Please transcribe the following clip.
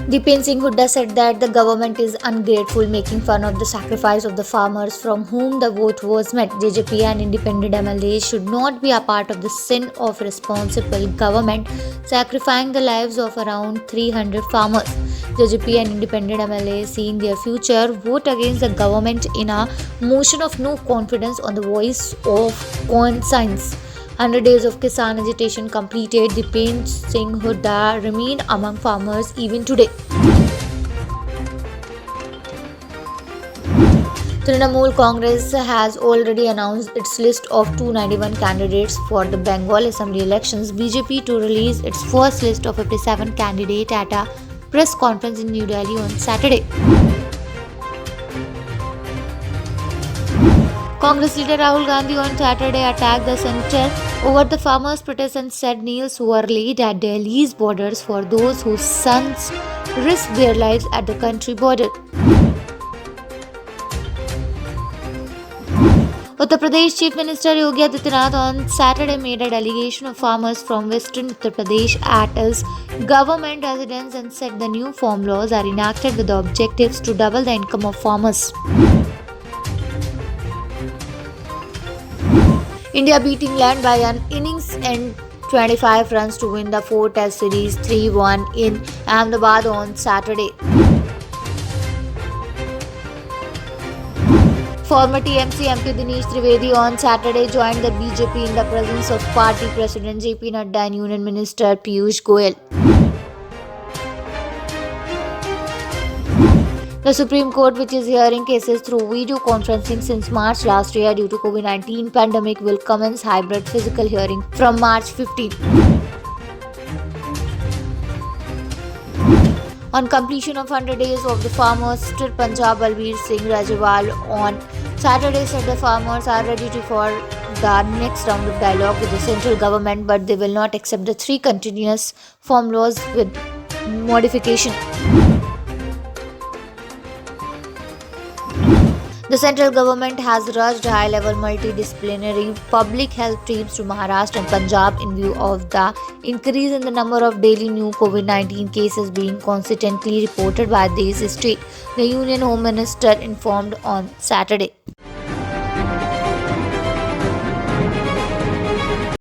Dipen Singh Hooda said that the government is ungrateful, making fun of the sacrifice of the farmers from whom the vote was met. JJP and independent MLAs should not be a part of the sin of responsible government, sacrificing the lives of around 300 farmers. JJP and independent MLAs seeing their future vote against the government in a motion of no confidence on the voice of conscience. 100 days of Kisan agitation completed, Dipen Singh Hooda remain among farmers even today. Trinamool Congress has already announced its list of 291 candidates for the Bengal Assembly elections. BJP to release its first list of 57 candidates at a press conference in New Delhi on Saturday. Congress leader Rahul Gandhi on Saturday attacked the centre over the farmers' protests and said nails were laid at Delhi's borders for those whose sons risked their lives at the country border. Uttar Pradesh Chief Minister Yogi Adityanath on Saturday made a delegation of farmers from western Uttar Pradesh at his government residence and said the new farm laws are enacted with the objectives to double the income of farmers. India beat England by an innings and 25 runs to win the 4-Test series 3-1 in Ahmedabad on Saturday. Former TMC MP Dinesh Trivedi on Saturday joined the BJP in the presence of party president JP Nadda and Union Minister Piyush Goyal. The Supreme Court, which is hearing cases through video conferencing since March last year due to COVID-19 pandemic, will commence hybrid physical hearing from March 15. On completion of 100 days of the farmers, Stir Punjab Balbir Singh Rajewal on Saturday said the farmers are ready for the next round of dialogue with the central government, but they will not accept the 3 continuous farm laws with modification. The central government has urged high-level multidisciplinary public health teams to Maharashtra and Punjab in view of the increase in the number of daily new COVID-19 cases being consistently reported by these states, the Union Home Minister informed on Saturday.